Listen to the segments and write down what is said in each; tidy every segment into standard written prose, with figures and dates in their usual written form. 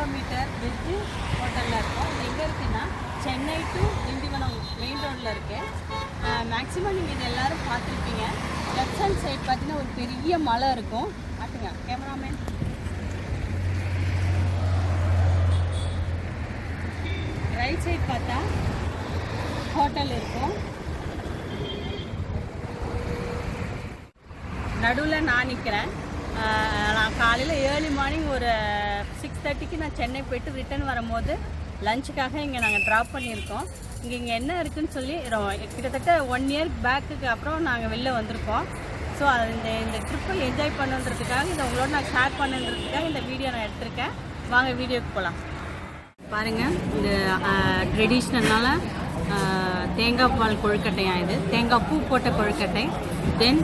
Kilometre veg ஹோட்டலில் இருக்கும். இது எங்கே இருக்குன்னா சென்னை டு திண்டிவனம் மெயின் ரோட்டில் இருக்குது. மேக்ஸிமம் நீங்கள் இது எல்லோரும் பார்த்துருப்பீங்க. லெஃப்ட் ஹேண்ட் சைட் பார்த்தீங்கன்னா ஒரு பெரிய மலை இருக்கும். பார்த்துங்க கேமராமேன். ரைட் சைட் பார்த்தா ஹோட்டல் இருக்கும். நடுவில் நான் நிற்கிறேன். நான் காலையில் ஏர்லி மார்னிங் ஒரு 6:30க்கு நான் சென்னை போய்ட்டு ரிட்டர்ன் வரும்போது லஞ்சுக்காக இங்கே நாங்கள் ட்ராப் பண்ணியிருக்கோம். இங்கே என்ன இருக்குதுன்னு சொல்லி கிட்டத்தட்ட 1 இயர் பேக்குக்கு அப்புறம் நாங்கள் வெளில வந்திருக்கோம். ஸோ அது இந்த ட்ரிப்பை என்ஜாய் பண்ணுன்றதுக்காக இதை உங்களோட நான் ஷேர் பண்ணுன்றதுக்காக இந்த வீடியோ நான் எடுத்திருக்கேன். வாங்க வீடியோக்கு போகலாம். பாருங்கள், இந்த ட்ரெடிஷ்னலான தேங்காய் பால் கொழுக்கட்டையாக இது. தேங்காய் பூ போட்ட கொழுக்கட்டை. தென்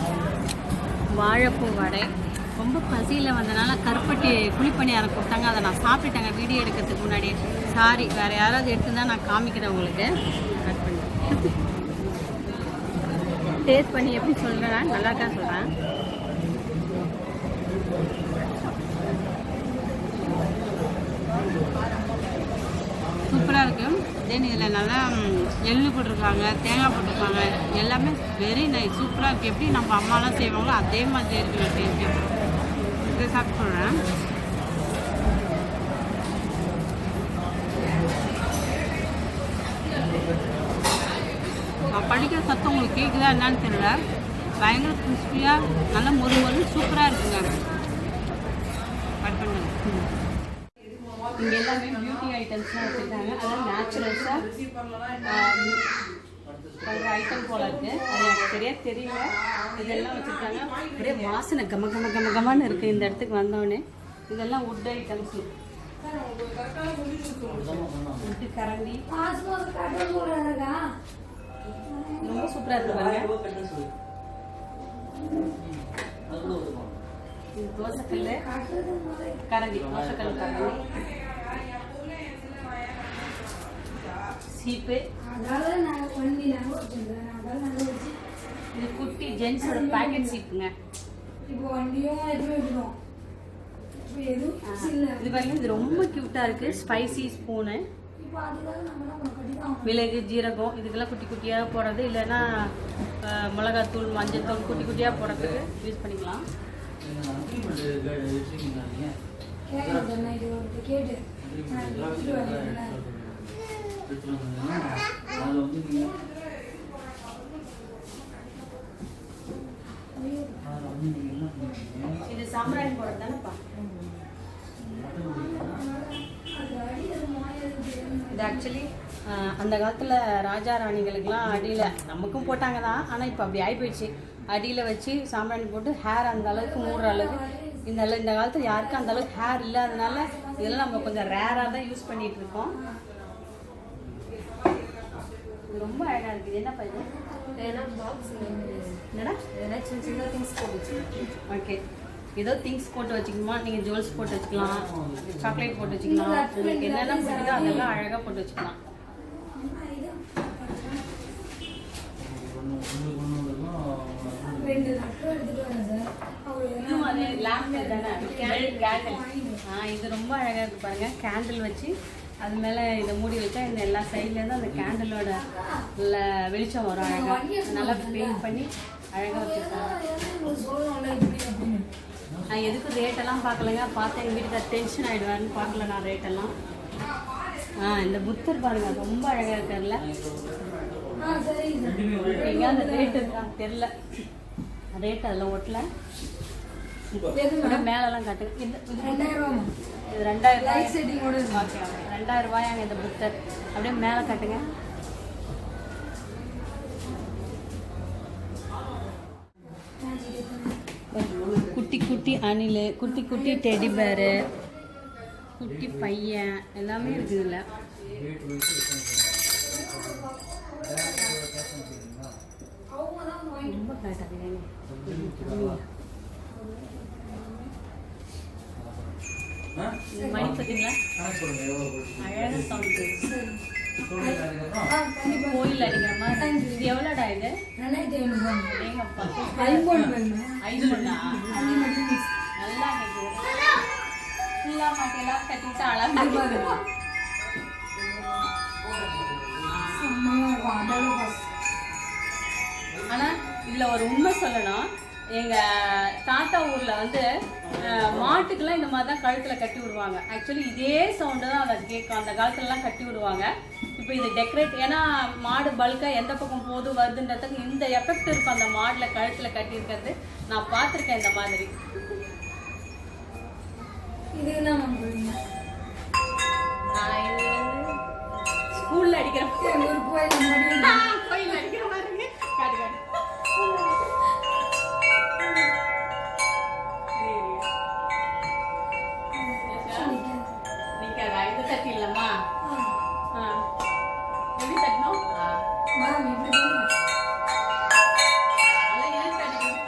வாழைப்பூ வடை. ரொம்ப பசியில் வந்தனால கருப்பட்டி குழிப்பணியாரம் கொடுத்தாங்க. அதை நான் சாப்பிட்டுட்டேங்க வீடியோ எடுக்கிறதுக்கு முன்னாடி. சாரி, வேறு யாராவது எடுத்துருந்தா நான் காமிக்கிறேன் உங்களுக்கு. கட் பண்ணி டேஸ்ட் பண்ணி எப்படி சொல்கிறேன், நல்லா இருக்கா சொல்கிறேன். சூப்பராக இருக்குது. தென் இதில் நல்லா எள்ளு போட்டிருக்காங்க, தேங்காய் போட்டிருக்காங்க. எல்லாமே வெரி நைஸ், சூப்பராக இருக்குது. எப்படி நம்ம அம்மாலாம் செய்வாங்களோ அதே மாதிரி இருக்குது டேஸ்ட்டு. இதை சாப்பிட்டு சொல்கிறேன். நான் படிக்கிற சத்தம் உங்களுக்கு கேட்குதா என்னான்னு தெரியல. பயங்கர கிறிஸ்பியாக நல்லா மொறு சூப்பராக இருக்குங்க. கட் பண்ணுங்க. இங்கே எல்லாமே பியூட்டி ஐட்டம்ஸ்லாம் வச்சுருக்காங்க. அதாவது நேச்சுரல்ஸாக ஒரு ஐட்டம் போல் இருக்குது. அது எனக்கு சரியாக தெரியல. இதெல்லாம் வச்சுருக்காங்க. ஒரே வாசனை கமன்னு இருக்குது இந்த இடத்துக்கு வந்தோடனே. இதெல்லாம் வுட் ஐட்டம்ஸ். வுட்டு கரண்டி ரொம்ப சூப்பராக இருக்குது பாருங்க. இது தோசைக்கல் கரண்டி, தோசைக்கல் கரண்டி, சீப்பு. இது குட்டி ஜென்ஸோட பேக்கெட் சீப்புங்க. இது பாருங்க, இது ரொம்ப க்யூட்டாக இருக்குது. ஸ்பைசி ஸ்பூனு, மிளகு ஜீரகம் இதுக்கெல்லாம் குட்டி குட்டியாக போடுறது. இல்லைன்னா மிளகாத்தூள் மஞ்சள் குட்டி குட்டியாக போடுறதுக்கு யூஸ் பண்ணிக்கலாம். இது சாம்பிராணி போடுறது தானேப்பா. இது ஆக்சுவலி அந்த காலத்தில் ராஜா ராணிகளுக்கெல்லாம் அடியில், நமக்கும் போட்டாங்க தான், ஆனால் இப்போ அப்படி ஆகி போயிடுச்சு. அடியில் வச்சு சாம்பிராணி போட்டு ஹேர் அந்த அளவுக்கு மூடுற அளவுக்கு. இந்த காலத்தில் யாருக்கும் அந்த அளவுக்கு ஹேர் இல்லாதனால இதெல்லாம் நம்ம கொஞ்சம் ரேராக தான் யூஸ் பண்ணிகிட்டு இருக்கோம். ரொம்ப அழகாக இருக்குது. என்ன பண்ணுது என்னடா சின்ன திங்ஸ் போட்டு வச்சுக்கலாம். ஓகே, ஏதோ திங்ஸ் போட்டு வச்சுக்கணுமா, நீங்கள் ஜுவல்ஸ் போட்டு வச்சுக்கலாம், சாக்லேட் போட்டு வச்சுக்கலாம். உங்களுக்கு என்னென்ன பிடிக்குதோ அதெல்லாம் அழகாக போட்டு வச்சுக்கலாம். இது ரொம்ப அழகாக இருக்கு பாருங்க. கேண்டில் வச்சு அது மேலே இதை மூடி வச்சா இந்த எல்லா சைட்லேருந்து அந்த கேண்டிலோட வெளிச்சம் வரும். அழகாக நல்லா பெயிண்ட் பண்ணி அழகாக வச்சுருக்காங்க. நான் எதுக்கும் ரேட்டெல்லாம் பார்க்கலங்க. பார்த்தேன் எங்கள் வீட்டுக்கு டென்ஷன் ஆகிடுவாருன்னு பார்க்கல நான் ரேட்டெல்லாம். இந்த புத்தர் பாருங்க, ரொம்ப அழகாக இருக்கார்ல. எங்கே அந்த ரேட்டு இருக்கா தெரில. ரேட் அதெல்லாம் ஒட்டல. மேலெல்லாம் காட்டுங்க. இது 2000 ரூபாயாங்க இந்த புத்தர். அப்படியே மேலே காட்டுங்க. குட்டி குட்டி அணில், குட்டி குட்டி டெடி பேரு, குட்டி பையன் எல்லாமே இருக்குது இதில். ரொம்ப காட்டாதீங்க. மணி பார்த்தீங்களா, அழகாக சவுண்ட். கோயில் அடிக்கிற மாதிரி. இது எவ்வளோடா இது? 5 நல்லா கேட்குது. ஃபுல்லா மாட்டியெல்லாம் கட்டிட்டு அழகா செம்மையா இருக்கும் அதோட பஸ். ஆனா இதுல ஒரு உண்மை சொல்லணும், எங்க தாத்தா ஊர்ல வந்து மாட்டுக்கெல்லாம் இந்த மாதிரி தான் கழுத்துல கட்டி விடுவாங்க. ஆக்சுவலி இதே சவுண்டு தான் அதை கேட்கும். அந்த காலத்துலலாம் கட்டி விடுவாங்க. இப்போ இது டெக்கரேட், ஏன்னா மாடு பல்கா எந்த பக்கம் போது வருதுன்றதுக்கு இந்த எஃபெக்ட் இருக்கும் அந்த மாடுல கழுத்துல கட்டி இருக்கிறது. நான் பார்த்துருக்கேன் இந்த மாதிரி. இது என்ன பண்ணுறீங்க? இது வந்து ஸ்கூல்ல அடிக்கிற ஒரு கோயில் கோயில் அடிக்கிற மாதிரி இருக்கு. காட்டு காட்டு. நிக்காதா? இது தட்டி இல்லம்மா. எப்படி தட்டணும்? மேம் இப்படி அதெல்லாம் ஏன் தட்டிக்கணும்?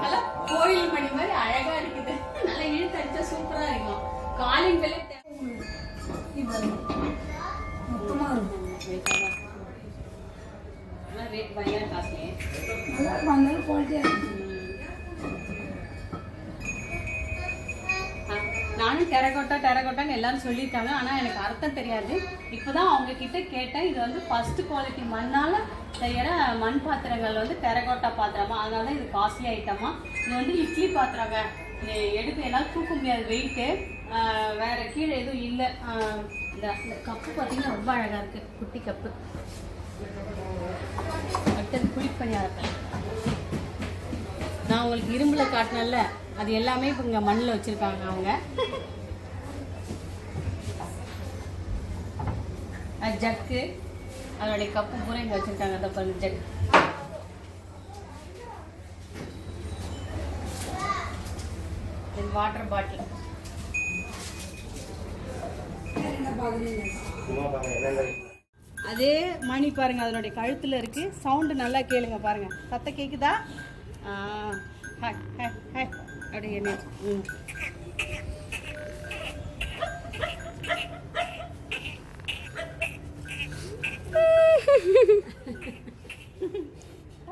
நல்லா கோயில் மணி மாதிரி அழகா இருக்குது. நல்லா இழுத்து அடிச்சா சூப்பரா இருக்கும். காலிங் பெல்லே மொத்தமாக இருக்கும். ரேட் பயங்கர காஸ்ட்லி. நல்லா இருந்தாலும் குவாலிட்டியாக இருக்கும். நானும் டெரகோட்டான்னு எல்லாரும் சொல்லியிருக்காங்க. ஆனால் எனக்கு அர்த்தம் தெரியாது. இப்போதான் அவங்க கிட்ட கேட்டேன். இது வந்து ஃபர்ஸ்ட் குவாலிட்டி மண்ணால் செய்கிற மண் பாத்திரங்கள் வந்து டெரகோட்டா பாத்திரமா, அதனால தான் இது காஸ்ட்லி ஐட்டமா. இது வந்து இட்லி பாத்திரங்க. எடுத்து என்னால் தூக்க முடியாது வெயிட்டு. வேற கீழே எதுவும் இல்லை. இந்த கப்பு பார்த்தீங்கன்னா ரொம்ப அழகாக இருக்குது. குட்டி கப்பு. அடுத்தது குழிப்பணியாரத்தை நான் உங்களுக்கு இரும்பில் காட்டினேன்ல, அது எல்லாமே இப்போ இங்கே மண்ணில் வச்சுருக்காங்க அவங்க. ஜக்கு, அதோடைய கப்பு பூரா இங்கே வச்சுருக்காங்க. அதை பாருங்க, ஜக். Water bottle. என்ன பார்க்குறீங்க? அதே மணி பாருங்க, அதனுடைய கழுத்தில் இருக்கு. சவுண்டு நல்லா கேளுங்க பாருங்க. சத்தம் கேக்குதா? ஹாய் ஹாய் ஹாய் அப்படி என்ன?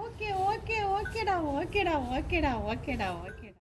ஓகே ஓகே ஓகேடா ஓகேடா ஓகேடா ஓகேடா ஓகே.